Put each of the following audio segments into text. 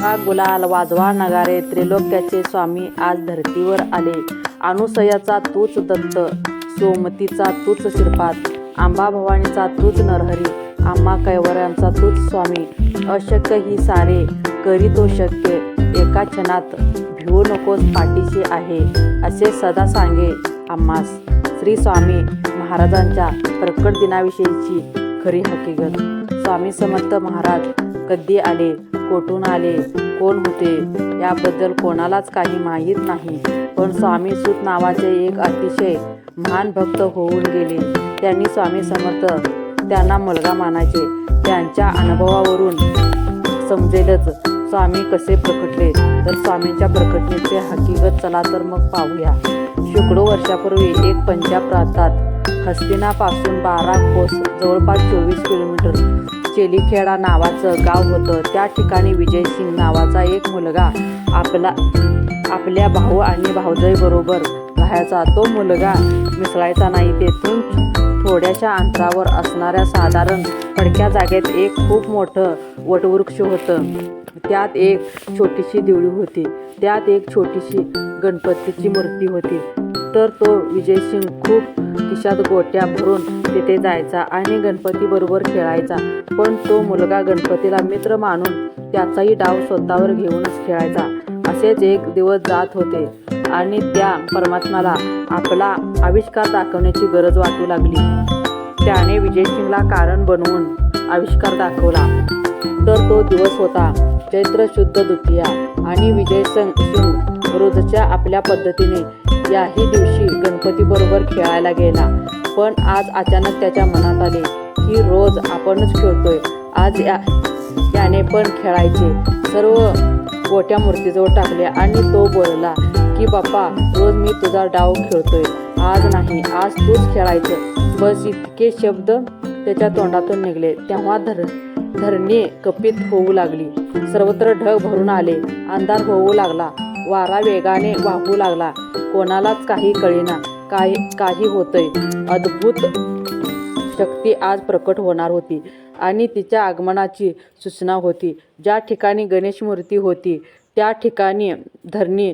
हा गुलाल वाजवा नगारे, त्रिलोक्याचे स्वामी आज धरतीवर आले. अनुसयाचा तूच दत्त, सोमतीचा तूच श्रीपाद, आंबा भवानीचा तूच नरहरी, आम्हा कैवऱ्यांचा तूच स्वामी. अशक्य ही सारे करी तो शक्य, एका क्षणात भिवू नकोस पाठीशी आहे, असे सदा सांगे आम्हास श्री स्वामी महाराजांच्या प्रकट दिनाविषयीची खरी हकीकत. स्वामी समर्थ महाराज कधी आले, कोठून आले, कोण होते याबद्दल कोणालाच काही माहीत नाही. पण स्वामी सूत नावाचे एक अतिशय महान भक्त होऊन गेले. त्यांनी स्वामी समर्थ त्यांना मुलगा मानायचे. त्यांच्या अनुभवावरून समजेलच स्वामी कसे प्रकटले. तर स्वामींच्या प्रकटनेचे हकीकत चला तर मग पाहूया. शेकडो वर्षापूर्वी एक पंजाब प्रांतात हस्तिनापासून 12 कोस जवळपास 24 किलोमीटर चेलीखेडा नावाचं गाव होतं. त्या ठिकाणी विजयसिंग नावाचा एक मुलगा आपल्या भाऊ आणि भावजाईबरोबर राहायचा. तो मुलगा मिसळायचा नाही. तेथून थोड्याशा अंतरावर असणाऱ्या साधारण फडक्या जागेत एक खूप मोठं वटवृक्ष होतं. त्यात एक छोटीशी देवळी होती. त्यात एक छोटीशी गणपतीची मूर्ती होती. तर तो विजयसिंग खूप खिशात गोट्या भरून तिथे जायचा आणि गणपतीबरोबर खेळायचा. पण तो मुलगा गणपतीला मित्र मानून त्याचाही डाव स्वतःवर घेऊनच खेळायचा. असेच एक दिवस जात होते आणि त्या परमात्म्याला आपला आविष्कार दाखवण्याची गरज वाटू लागली. त्याने विजयसिंगला कारण बनवून आविष्कार दाखवला. तर तो दिवस होता चैत्र शुद्ध द्वितीया आणि विजयसिंग रोजच्या आपल्या पद्धतीने याही दिवशी गणपतीबरोबर खेळायला गेला. पण आज अचानक त्याच्या मनात आले की रोज आपणच खेळतोय, आज याने पण खेळायचे. सर्व गोट्या मूर्तीजवळ टाकल्या आणि तो बोलला की बाप्पा, रोज मी तुझा डाव खेळतोय, आज नाही, आज तूच खेळायचं. बस इतके शब्द त्याच्या तोंडातून निघले. तेव्हा धरणी कपित होऊ लागली. सर्वत्र ढग भरून आले. अंधार होऊ लागला. वारा वेगाने वाहू लागला. कोणालाच काही कळेना काही होतंय. अद्भुत शक्ती आज प्रकट होणार होती आणि तिच्या आगमनाची सूचना होती. ज्या ठिकाणी गणेश मूर्ती होती त्या ठिकाणी धरणी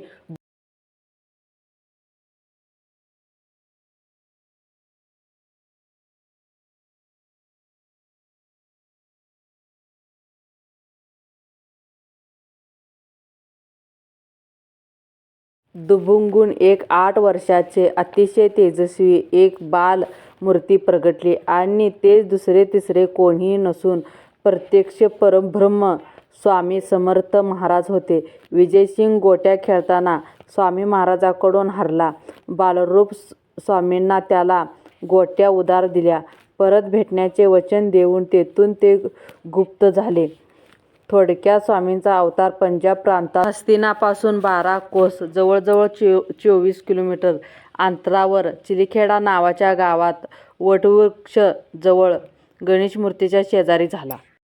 दुभंगून एक 8 वर्षाचे अतिशय तेजस्वी एक बाल मूर्ती प्रगटली आणि ते दुसरे तिसरे कोणीही नसून प्रत्यक्ष परब्रह्म स्वामी समर्थ महाराज होते. विजयसिंग गोट्या खेळताना स्वामी महाराजांकडून हरला. बालरूप स्वामींना त्याला गोट्या उधार दिल्या. परत भेटण्याचे वचन देऊन तेथून ते गुप्त झाले. थोडक्यात स्वामींचा अवतार पंजाब प्रांतात हस्तिनापासून 12 कोस जवळजवळ 24 किलोमीटर अंतरावर चिलीखेडा नावाच्या गावात वटवृक्ष जवळ गणेश मूर्तीच्या शेजारी झाला.